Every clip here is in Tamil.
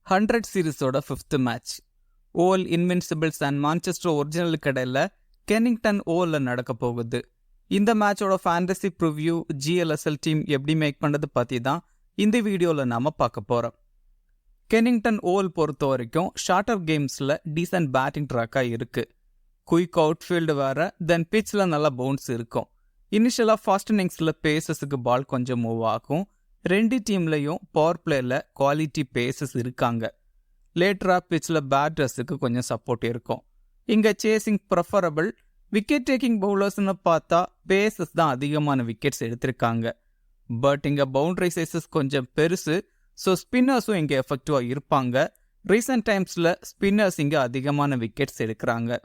100 சீரிஸோட 5th match Oval Invincibles and Manchester ஒரிஜினலுக்கு இடையில கெனிங்டன் ஓவலில் நடக்க போகுது. இந்த மேட்சோட ஃபேண்டசி ப்ரிவ்யூ GLSL டீம் எப்படி மேக் பண்ணுறது பற்றி தான் இந்த வீடியோவில் நாம் பார்க்க போகிறோம். கெனிங்டன் ஓவல் பொறுத்த வரைக்கும் ஷார்ட்டர் கேம்ஸில் டீசன்ட் பேட்டிங் ட்ராக்காக இருக்குது. குயிக் அவுட்ஃபீல்டு வேறு, தென் பிச்சில் நல்லா பவுன்ஸ் இருக்கும். இனிஷியலாக ஃபர்ஸ்ட் இன்னிங்ஸில் பேசஸுக்கு பால் கொஞ்சம் மூவ் ஆகும். ரெண்டு டீம்லையும் பவர் பிளேயில் குவாலிட்டி பேசஸ் இருக்காங்க. லேட்டராக பிச்சில் பேட்டர்ஸுக்கு கொஞ்சம் சப்போர்ட் இருக்கும். இங்கே சேசிங் ப்ரெஃபரபிள். விக்கெட் டேக்கிங் பவுலர்ஸ்னு பார்த்தா பேசஸ் தான் அதிகமான விக்கெட்ஸ் எடுத்திருக்காங்க. பட் இங்கே பவுண்டரி சைஸஸ் கொஞ்சம் பெருசு, ஸோ ஸ்பின்னர்ஸும் இங்கே எஃபெக்டிவாக இருப்பாங்க. ரீசெண்ட் டைம்ஸில் ஸ்பின்னர்ஸ் இங்கே அதிகமான விக்கெட்ஸ் எடுக்கிறாங்க.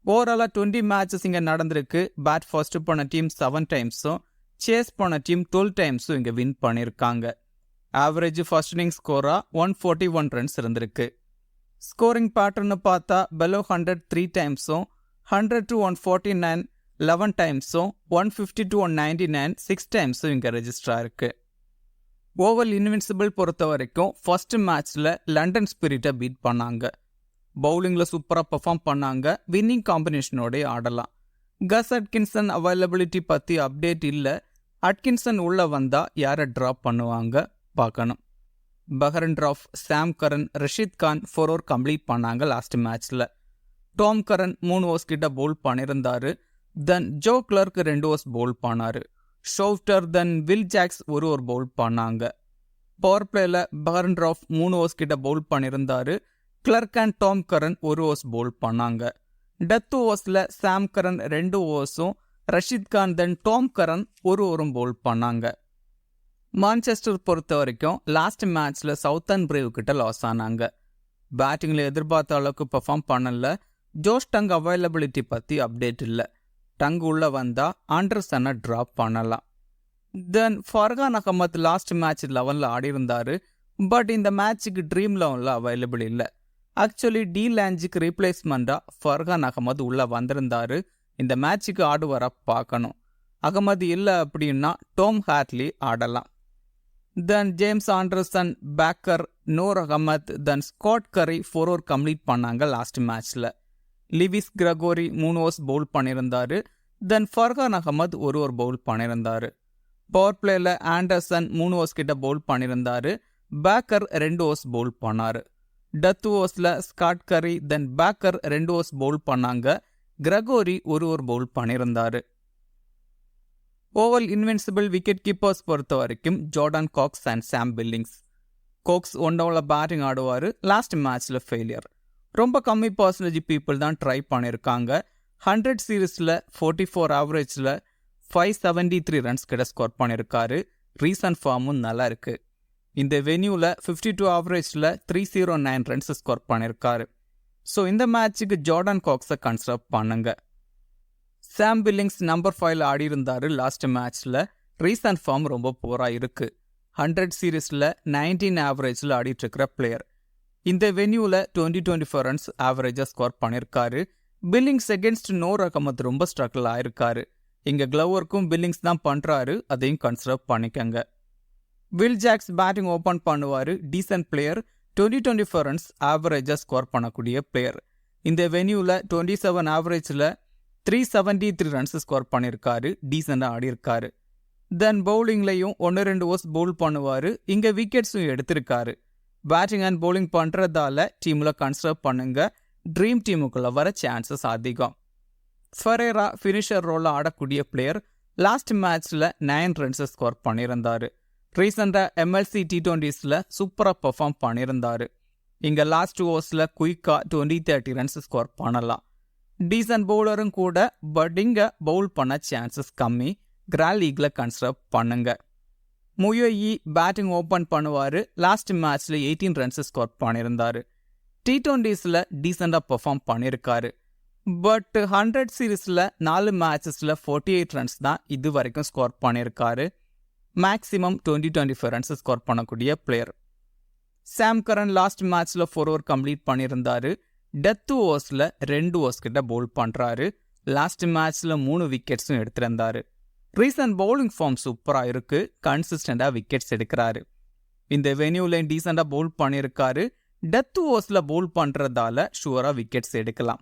ஓவராலாக 20 மேட்சஸ் இங்கே நடந்திருக்கு. பேட் ஃபர்ஸ்ட் போன டீம் 7 டைம்ஸும் சேஸ் போன டீம் 12 டைம்ஸும் இங்கே வின் பண்ணியிருக்காங்க. ஆவரேஜ் ஃபர்ஸ்ட் இன்னிங் ஸ்கோராக 141 ரன்ஸ் இருந்திருக்கு. ஸ்கோரிங் பேட்டர்னு பார்த்தா below 100 3 டைம்ஸும் 100 to 149 11 டைம்ஸும் 150 to 199 6 டைம்ஸும் இங்கே ரெஜிஸ்டர் ஆயிருக்கு. ஓவல் இன்வின்சிபிள் பொறுத்த வரைக்கும் ஃபர்ஸ்ட் மேட்ச்சில் லண்டன் ஸ்பிரிட்டை பீட் பண்ணாங்க. பவுலிங்கில் சூப்பராக பெர்ஃபார்ம் பண்ணாங்க. வின்னிங் காம்பினேஷனோடய ஆடலாம். கஸ் அட்கின்சன் அவைலபிலிட்டி பற்றி அப்டேட் இல்லை. அட்கின்சன் உள்ளே வந்தால் யாரை ட்ராப் பண்ணுவாங்க பார்க்கணும். Behrendorff, Sam Curran, Rashid Khan 4 over complete பண்ணாங்க லாஸ்ட் மேட்ச்சில். டாம் கரன் 3 ஓவர்ஸ் கிட்ட பவுல் பண்ணியிருந்தார். Then Joe Clarke 2 overs bowl பண்ணார். ஷோஃப்டர் then Will Jacks 1 over bowl பண்ணாங்க. பவர் பிளேயில் பஹரன் ட்ராஃப் 3 ஓவர்ஸ் கிட்ட பவுல் பண்ணியிருந்தார். Clarke and Tom Curran 1 overs bowl பண்ணாங்க. டெத் ஓவர்ஸில் சாம் கரன் 2 ஓவர்ஸும் ரஷீத் கான் தென் டாம் கரன் 1 ஓவரும் பவுல் பண்ணாங்க. மான்செஸ்டர் பொறுத்த வரைக்கும் லாஸ்ட் மேட்ச்சில் சவுத்தர்ன் பிரேவ் கிட்ட லாஸ் ஆனாங்க. பேட்டிங்கில் எதிர்பார்த்த அளவுக்கு பெர்ஃபார்ம் பண்ணல. ஜோஷ் டங் அவைலபிலிட்டி பற்றி அப்டேட் இல்லை. டங் உள்ளே வந்தால் ஆண்டர்சனை ட்ராப் பண்ணலாம். Then Farhan Ahmed last match 11ல் ஆடிருந்தார். பட் இந்த மேட்சுக்கு ட்ரீம் 11ல் அவைலபிள் இல்லை. ஆக்சுவலி டி லேஞ்சுக்கு ரீப்ளேஸ்மெண்ட்டாக ஃபர்கான் அகமது உள்ளே வந்திருந்தார். இந்த மேட்சுக்கு ஆடுவர பார்க்கணும். அகமது இல்லை அப்படின்னா டோம் ஹார்ட்லி ஆடலாம். Then James Anderson, Baker, Noor Ahmad, then Scott Curry 4 over complete பண்ணாங்க லாஸ்ட் மேட்ச்சில். லிவிஸ் கிரகோரி 3 ஓவர்ஸ் பவுல் பண்ணியிருந்தார். Then Farhan Ahmed 1 over bowl பண்ணியிருந்தார். பவர் பிளேயில் ஆண்டர்சன் 3 ஓவர்ஸ் கிட்ட பவுல் பண்ணியிருந்தார். பேக்கர் 2 ஓவர்ஸ் பவுல் பண்ணார். டெத் ஓவர்ஸில் ஸ்காட் கரி தென் பேக்கர் 2 ஓவர்ஸ் பவுல் பண்ணாங்க. கிரகோரி 1 ஓவர் பவுல் பண்ணியிருந்தார். ஓவல் இன்வின்சிபிள் விக்கெட் கீப்பர்ஸ் பொறுத்த வரைக்கும் Jordan Cox and Sam Billings. Cox 1 ஓவரில் பேட்டிங் ஆடுவார். லாஸ்ட் மேட்ச்சில் ஃபெயிலியர். ரொம்ப கம்மி பர்சன்டேஜ் பீப்புள் தான் ட்ரை பண்ணியிருக்காங்க. 100 சீரீஸில் 44 ஆவரேஜில் 573 ரன்ஸ் கிட்ட ஸ்கோர் பண்ணியிருக்காரு. ரீசன்ட் ஃபார்மும் நல்லா இருக்குது. இந்த வென்யூவில் 52 ஆவரேஜில் 309 ரன்ஸ் ஸ்கோர் பண்ணியிருக்காரு. ஸோ இந்த மேட்சுக்கு ஜார்டன் காக்ஸை கன்சிடர் பண்ணுங்க. சாம் பில்லிங்ஸ் நம்பர் 5ல் ஆடியிருந்தார் லாஸ்ட் மேட்ச்சில். ரீசன்ட் ஃபார்ம் ரொம்ப போராக இருக்குது. 100 சீரீஸில் 19 ஆவரேஜில் ஆடிட்டுருக்கிற பிளேயர். இந்த வென்யூவில் 20-24 ரன்ஸ் ஆவரேஜாக ஸ்கோர் பண்ணியிருக்காரு. பில்லிங்ஸ் எகென்ஸ்ட் நூர் அகமத் ரொம்ப ஸ்ட்ரகிள் ஆயிருக்காரு. இங்கே க்ளவருக்கும் பில்லிங்ஸ் தான் பண்ணுறாரு, அதையும் கன்சிடர் பண்ணிக்கங்க. வில் ஜாக்ஸ் பேட்டிங் ஓப்பன் பண்ணுவார். Descent player. 20-24 ரன்ஸ் ஆவரேஜாக ஸ்கோர் பண்ணக்கூடிய பிளேயர். இந்த வென்யூவில் 27 ஆவரேஜில் 373 ரன்ஸ் ஸ்கோர் பண்ணியிருக்காரு. டீசெண்டாக ஆடியிருக்காரு. தென் பவுலிங்லையும் 1-2 ஓவர்ஸ் பவுல் பண்ணுவார். இங்கே விக்கெட்ஸும் எடுத்திருக்காரு. பேட்டிங் அண்ட் பவுலிங் பண்ணுறதால டீமில் கன்சிடர் பண்ணுங்க. ட்ரீம் டீமுக்குள்ளே வர சான்சஸ் அதிகம். ஃபெரேரா ஃபினிஷர் ரோலில் ஆடக்கூடிய பிளேயர். லாஸ்ட் மேட்ச்சில் 9 ரன்ஸ் ஸ்கோர் பண்ணியிருந்தார். ரீசெண்டாக MLC T20ஸில் சூப்பராக பெர்ஃபார்ம் பண்ணியிருந்தார். இங்கே லாஸ்ட் ஓவர்ஸில் குயிக்காக 20-30 ரன்ஸ் ஸ்கோர் பண்ணலாம். டீசன்ட் பவுலரும் கூட, பட் இங்கே பவுல் பண்ண சான்சஸ் கம்மி. கிராண்ட் லீக்கில் கன்சிடர் பண்ணுங்க. முயி பேட்டிங் ஓப்பன் பண்ணுவார். லாஸ்ட் மேட்ச்சில் 18 ரன்ஸ் ஸ்கோர் பண்ணியிருந்தார். T20ஸில் டீசெண்டாக பெர்ஃபார்ம் பண்ணியிருக்காரு. பட் 100 சீரீஸில் 4 மேட்சஸில் 48 ரன்ஸ் தான் இது வரைக்கும் ஸ்கோர் பண்ணியிருக்காரு. மேக்ஸிமம் 20-24 ரன்ஸ் ஸ்கோர் பண்ணக்கூடிய பிளேயர். சாம் கரன் லாஸ்ட் மேட்ச்சில் 4 ஓவர் கம்ப்ளீட் பண்ணியிருந்தார். டெத் ஓவர்ஸில் 2 ஓவர்ஸ் கிட்ட பவுல் பண்ணுறாரு. லாஸ்ட் மேட்ச்சில் 3 விக்கெட்ஸும் எடுத்திருந்தார். ரீசன்ட் பவுலிங் ஃபார்ம் சூப்பராக இருக்குது. கன்சிஸ்டண்டாக விக்கெட்ஸ் எடுக்கிறாரு. இந்த வென்யூவில் டீசெண்டாக பவுல் பண்ணியிருக்காரு. டெத் ஓவர்ஸில் பவுல் பண்ணுறதால ஷுவராக விக்கெட்ஸ் எடுக்கலாம்.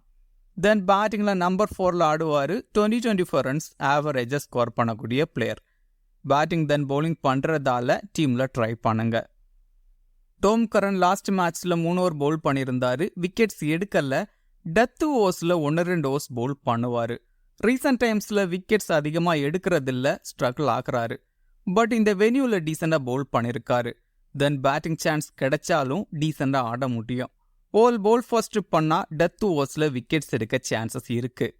தென் பேட்டிங்கில் நம்பர் 4ல் ஆடுவார். 20-24 ரன்ஸ் ஆவரேஜாக ஸ்கோர் பண்ணக்கூடிய பிளேயர். பேட்டிங் தென் பவுலிங் பண்ணுறதால டீமில் ட்ரை பண்ணுங்க. டோம் கரன் லாஸ்ட் மேட்ச்சில் 3 ஓவர் பவுல் பண்ணியிருந்தாரு. விக்கெட்ஸ் எடுக்கல. டெத் ஓவர்ஸில் 1-2 ஓவர்ஸ் பவுல் பண்ணுவார். ரீசன்ட் டைம்ஸில் விக்கெட்ஸ் அதிகமாக எடுக்கிறதில்ல, ஸ்ட்ரகிள் ஆக்குறாரு. பட் இந்த வென்யூவில் டீசெண்டாக பவுல் பண்ணியிருக்காரு. தென் பேட்டிங் சான்ஸ் கிடைச்சாலும் டீசெண்டாக ஆட முடியும். பவுல் ஃபர்ஸ்ட் பண்ணால் டெத் ஓவர்ஸில் விக்கெட்ஸ் எடுக்க சான்சஸ் இருக்குது.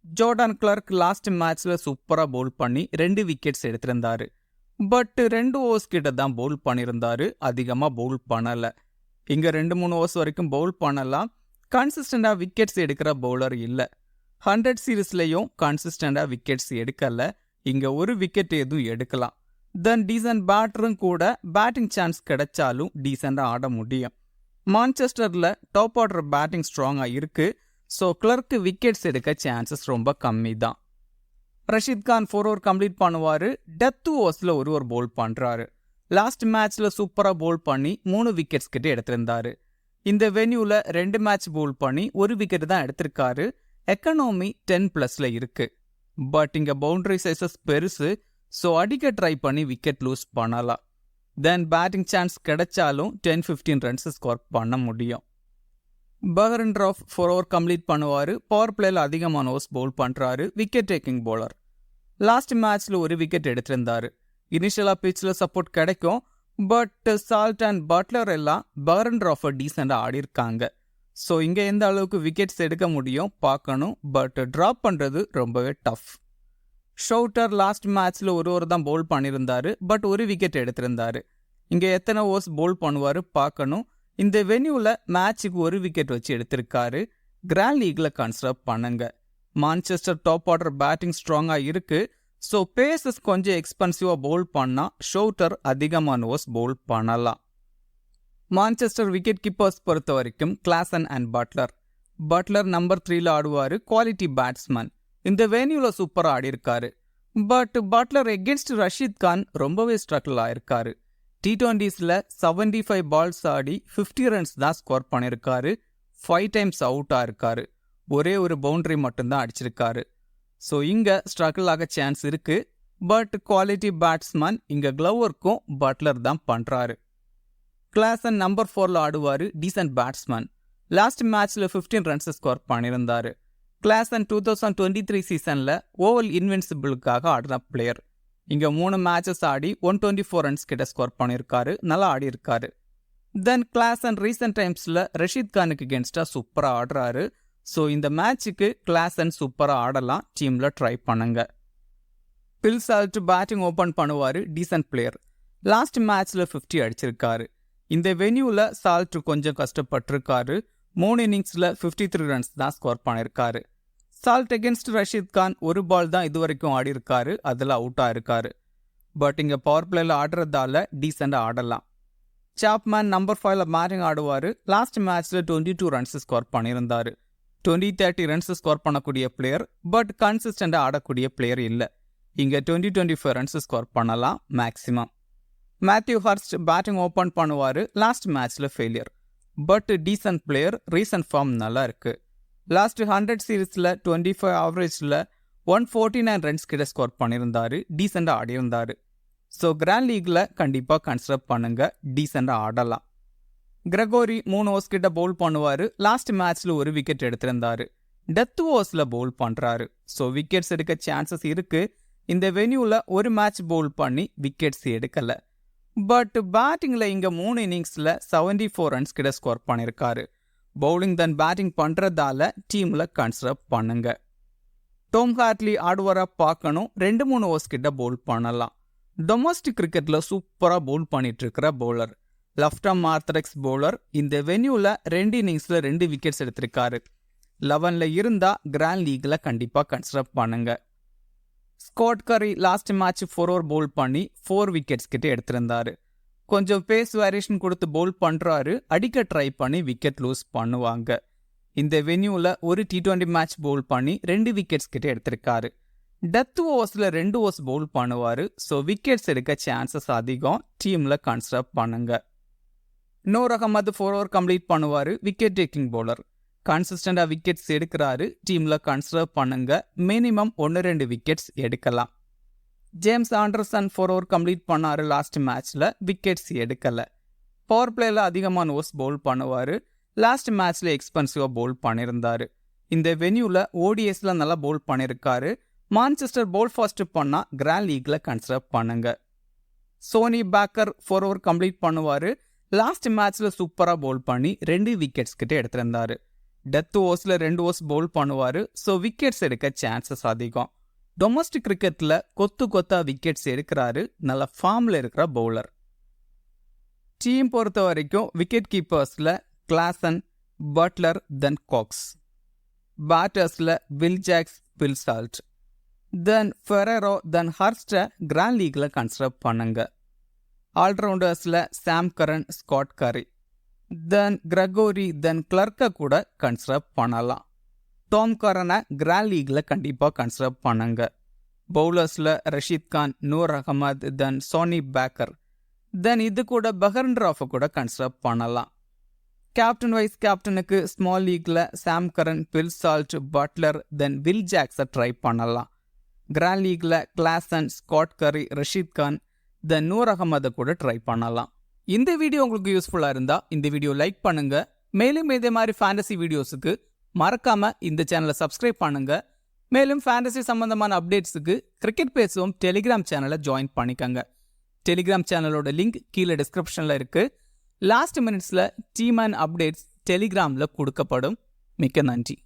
ஜோர்டான் கிளார்க் லாஸ்ட் மேட்ச்சில் சூப்பராக பவுல் பண்ணி 2 விக்கெட்ஸ் எடுத்திருந்தாரு. பட் 2 ஓவர்ஸ் கிட்ட தான் பவுல் பண்ணியிருந்தாரு, அதிகமாக பவுல் பண்ணலை. இங்கே 2-3 ஓவர்ஸ் வரைக்கும் பவுல் பண்ணலாம். கன்சிஸ்டண்டாக விக்கெட்ஸ் எடுக்கிற பவுலர் இல்லை. 100 சீரீஸ்லையும் கன்சிஸ்டண்டாக விக்கெட்ஸ் எடுக்கலை. இங்கே ஒரு விக்கெட் எதுவும் எடுக்கலாம். தென் டீசன்ட் பேட்டரும் கூட பேட்டிங் சான்ஸ் கிடைச்சாலும் டீசெண்டாக ஆட முடியும். மான்செஸ்டரில் டாப் ஆர்டர் பேட்டிங் ஸ்ட்ராங்காக இருக்குது. ஸோ கிளர்க்கு விக்கெட்ஸ் எடுக்க சான்சஸ் ரொம்ப கம்மி தான். ரஷீத் கான் 4 ஓவர் கம்ப்ளீட் பண்ணுவார். டெத் ஓவர்ஸில் 1 ஓவர் பவுல் பண்ணுறாரு. லாஸ்ட் மேட்ச்சில் சூப்பராக பவுல் பண்ணி 3 விக்கெட்ஸ் கிட்ட எடுத்திருந்தாரு. இந்த வென்யூவில் 2 மேட்ச் பவுல் பண்ணி 1 விக்கெட் தான் எடுத்திருக்காரு. எக்கனாமி 10+ இருக்கு. பட் இங்கே பவுண்டரி சைஸஸ் பெருசு. ஸோ அடிக்க ட்ரை பண்ணி விக்கெட் லூஸ் பண்ணலாம். தென் பேட்டிங் சான்ஸ் கிடைச்சாலும் 10-15 ரன்ஸ் ஸ்கோர் பண்ண முடியும். பஹ்ரன் ராஃப் 4 ஓவர் கம்ப்ளீட் பண்ணுவார். பவர் பிளேயில் அதிகமான ஓவர்ஸ் பவுல் பண்ணுறாரு. Wicket taking bowler. லாஸ்ட் மேட்ச்சில் 1 விக்கெட் எடுத்திருந்தாரு. இனிஷியலாக பிச்சில் சப்போர்ட் கிடைக்கும். பட் சால்ட் அண்ட் பட்லர் எல்லாம் பஹ்ரன் ராஃபை டீசெண்டாக ஆடிருக்காங்க. ஸோ இங்கே எந்த அளவுக்கு விக்கெட்ஸ் எடுக்க முடியும் பார்க்கணும். பட் ட்ராப் பண்ணுறது ரொம்பவே டஃப். ஷவுட்டர் லாஸ்ட் மேட்ச்சில் 1 ஓவர் தான் பவுல் பண்ணியிருந்தாரு. பட் 1 விக்கெட் எடுத்திருந்தாரு. இங்கே எத்தனை ஓவர்ஸ் பவுல் பண்ணுவார் பார்க்கணும். இந்த வென்யூவில் மேட்சுக்கு 1 விக்கெட் வச்சு எடுத்திருக்காரு. கிராண்ட் லீக்கில் கன்சிடர் பண்ணுங்க. மான்செஸ்டர் டாப் ஆர்டர் பேட்டிங் ஸ்ட்ராங்காக இருக்குது. ஸோ பேசஸ் கொஞ்சம் எக்ஸ்பென்சிவாக பவுல் பண்ணால் ஷவுட்டர் அதிகமான ஓவர்ஸ் பவுல் பண்ணலாம். மான்செஸ்டர் விக்கெட் கீப்பர்ஸ் பொறுத்த வரைக்கும் Klaasen and Buttler. Buttler number 3ல் ஆடுவார். Quality batsman. இந்த வென்யூவில் சூப்பராக ஆடிருக்காரு. But Buttler against Rashid Khan ரொம்பவே ஸ்ட்ரகிள் ஆயிருக்காரு. T20ஸில் 75 பால்ஸ் ஆடி 50 ரன்ஸ் தான் ஸ்கோர் பண்ணியிருக்காரு. 5 டைம்ஸ் அவுட்டாக இருக்காரு. ஒரே ஒரு பவுண்டரி மட்டும்தான் அடிச்சிருக்காரு. ஸோ இங்கே ஸ்ட்ரகிள் ஆக சான்ஸ் இருக்குது. But quality batsman. இங்கே க்ளவருக்கும் பட்லர் தான் பண்ணுறாரு. கிளாசன் நம்பர் 4ல் ஆடுவார். Descent batsman. லாஸ்ட் மேட்ச்சில் 15 ரன்ஸ் ஸ்கோர் பண்ணியிருந்தார். கிளாசன் 2023 சீசனில் ஓவல் இன்வென்சிபிளுக்காக ஆடின பிளேயர். இங்கே 3 மேட்சஸ் ஆடி 124 ரன்ஸ் கிட்ட ஸ்கோர் பண்ணியிருக்காரு. நல்லா ஆடி இருக்காரு. தென் கிளாசன் ரீசன்ட் டைம்ஸில் ரஷீத் கானுக்கு அகென்ஸ்டாக சூப்பராக ஆடுறாரு. ஸோ இந்த மேட்சுக்கு கிளாசன் சூப்பராக ஆடலாம். டீமில் ட்ரை பண்ணுங்க. பில் சால்ட் பேட்டிங் ஓப்பன் பண்ணுவார். Descent player. லாஸ்ட் மேட்ச்சில் 50 அடிச்சிருக்காரு. இந்த வென்யூவில் சால்ட் கொஞ்சம் கஷ்டப்பட்டிருக்காரு. 3 இன்னிங்ஸில் 53 ரன்ஸ் தான் ஸ்கோர் பண்ணியிருக்காரு. சால்ட் அகென்ஸ்ட் ரஷீத் கான் 1 பால் தான் இது வரைக்கும் ஆடி இருக்காரு. அதில் அவுட்டாக இருக்காரு. பட் இங்கே பவர் பிளேயில் ஆடுறதால டீசெண்டாக ஆடலாம். சாப்மேன் நம்பர் 5ல் பேட்டிங் ஆடுவார். லாஸ்ட் மேட்ச்சில் 22 ரன்ஸ் ஸ்கோர் பண்ணியிருந்தார். 20-30 ரன்ஸ் ஸ்கோர் பண்ணக்கூடிய பிளேயர். பட் கன்சிஸ்டண்டாக ஆடக்கூடிய பிளேயர் இல்லை. இங்கே 20-25 ரன்ஸ் ஸ்கோர் பண்ணலாம் maximum. Matthew Hurst batting open பண்ணுவார். லாஸ்ட் மேட்ச்சில் failure. But decent player. Recent form நல்லா இருக்குது. லாஸ்ட் 100 சீரீஸில் 25 ஆவரேஜில் 149 ரன்ஸ் கிட்ட ஸ்கோர் பண்ணியிருந்தாரு. டீசெண்டாக ஆடியிருந்தார். ஸோ கிராண்ட் லீக்கில் கண்டிப்பாக கன்சிடர் பண்ணுங்க. டீசெண்டாக ஆடலாம். கிரகோரி 3 ஓவர்ஸ் கிட்ட பவுல் பண்ணுவார். லாஸ்ட் மேட்ச்சில் 1 விக்கெட் எடுத்திருந்தாரு. டெத் ஓவர்ஸில் பவுல் பண்ணுறாரு. ஸோ விக்கெட்ஸ் எடுக்க சான்சஸ் இருக்குது. இந்த வென்யூவில் 1 மேட்ச் பவுல் பண்ணி விக்கெட்ஸ் எடுக்கலை. பட் பேட்டிங்கில் இங்கே 3 இன்னிங்ஸில் 74 ரன்ஸ் கிட்ட ஸ்கோர் பண்ணியிருக்காரு. பவுலிங் தென் பேட்டிங் பண்ணுறதால டீமில் கன்சிடர் பண்ணுங்க. டோம் ஹார்ட்லி ஆடுவராக பார்க்கணும். 2-3 ஓவர்ஸ் கிட்ட பவுல் பண்ணலாம். டொமஸ்டிக் கிரிக்கெட்டில் சூப்பராக பவுல் பண்ணிட்டு இருக்கிற bowler. Left arm orthodox bowler. இந்த வென்யூவில் 2 இன்னிங்ஸில் 2 விக்கெட்ஸ் எடுத்திருக்காரு. 11ல் இருந்தால் கிராண்ட் லீக்கில் கண்டிப்பாக கன்சிடர் பண்ணுங்க. ஸ்காட் கரி லாஸ்ட் மேட்ச் 4 ஓவர் பவுல் பண்ணி 4 விக்கெட்ஸ் கிட்ட எடுத்திருந்தாரு. கொஞ்சம் பேஸ் வேரியேஷன் கொடுத்து பவுல் பண்ணுறாரு. அடிக்க ட்ரை பண்ணி விக்கெட் லூஸ் பண்ணுவாங்க. இந்த வென்யூவில் ஒரு T20 மேட்ச் பவுல் பண்ணி 2 விக்கெட்ஸ் கிட்ட எடுத்திருக்காரு. டெத் ஓவர்ஸில் 2 ஓவர்ஸ் பவுல் பண்ணுவார். ஸோ விக்கெட்ஸ் எடுக்க சான்சஸ் அதிகம். டீமில் கன்சிடர் பண்ணுங்க. நூர் அகமது 4 ஓவர் கம்ப்ளீட் பண்ணுவார். Wicket taking bowler. கன்சிஸ்டண்டாக விக்கெட்ஸ் எடுக்கிறாரு. டீமில் கன்சிடர் பண்ணுங்க. மினிமம் 1-2 விக்கெட்ஸ் எடுக்கலாம். ஜேம்ஸ் ஆண்டர்சன் 4 ஓவர் கம்ப்ளீட் பண்ணார். லாஸ்ட் மேட்ச்சில் விக்கெட்ஸ் எடுக்கலை. பவர் பிளேயில் அதிகமாக ஓவர்ஸ் பவுல் பண்ணுவார். லாஸ்ட் மேட்ச்சில் எக்ஸ்பென்சிவாக பவுல் பண்ணியிருந்தார். இந்த வென்யூவில் ஓடிஎஸில் நல்லா பவுல் பண்ணியிருக்காரு. மான்செஸ்டர் பவுல் ஃபாஸ்ட் பண்ணால் கிராண்ட் லீக்கில் கன்சிடர் பண்ணுங்க. சோனி பேக்கர் 4 ஓவர் கம்ப்ளீட் பண்ணுவார். லாஸ்ட் மேட்ச்சில் சூப்பராக பவுல் பண்ணி 2 விக்கெட்ஸ் கிட்ட எடுத்திருந்தாரு. டெத் ஓவர்ஸில் 2 ஓவர்ஸ் பவுல் பண்ணுவார். ஸோ விக்கெட்ஸ் எடுக்க சான்சஸ் அதிகம். டொமஸ்டிக் கிரிக்கெட்டில் கொத்தா விக்கெட்ஸ் எடுக்கிறாரு. நல்ல ஃபார்மில் இருக்கிற பவுலர். டீம் பொறுத்த வரைக்கும் விக்கெட் கீப்பர்ஸில் கிளாசன், பட்லர், தென் காக்ஸ். பேட்டர்ஸில் Will Jacks, Phil Salt, then Ferreira, then ஹர்ஸ்ட்டை கிராண்ட் லீக்ல கன்சிடர் பண்ணுங்க. ஆல்ரவுண்டர்ஸில் Sam Curran, Scott Curry, then Gregory, then கிளர்க்கை கூட கன்சிடர் பண்ணலாம். டாம் கரனை கிராண்ட் லீக்ல கண்டிப்பாக கன்சிடர் பண்ணுங்க. பவுலர்ஸில் Rashid Khan, Noor Ahmad, then Sonny Baker, then இது கூட பஹர்ன்ராஃபை கூட கன்சிடர் பண்ணலாம். கேப்டன் வைஸ் கேப்டனுக்கு ஸ்மால் லீக்ல Sam Curran, Phil Salt, Buttler, then Will ஜாக்ஸை ட்ரை பண்ணலாம். கிராண்ட் லீக்ல Klaasen, Scott Curry, Rashid Khan, then Noor அகமதை கூட ட்ரை பண்ணலாம். இந்த வீடியோ உங்களுக்கு யூஸ்ஃபுல்லாக இருந்தால் இந்த வீடியோ லைக் பண்ணுங்க. மேலும் இதே மாதிரி ஃபேண்டசி வீடியோஸுக்கு மறக்காம இந்த சேனலை சப்ஸ்கிரைப் பண்ணுங்க. மேலும் ஃபேண்டசி சம்பந்தமான அப்டேட்ஸுக்கு கிரிக்கெட் பேசுவோம் டெலிகிராம் சேனலை ஜாயின் பண்ணிக்கங்க. டெலிகிராம் சேனலோட லிங்க் கீழே டிஸ்கிரிப்ஷனில் இருக்கு. லாஸ்ட் மினிட்ஸில் டீம் அண்ட் அப்டேட்ஸ் டெலிகிராமில் கொடுக்கப்படும். மிக்க நன்றி.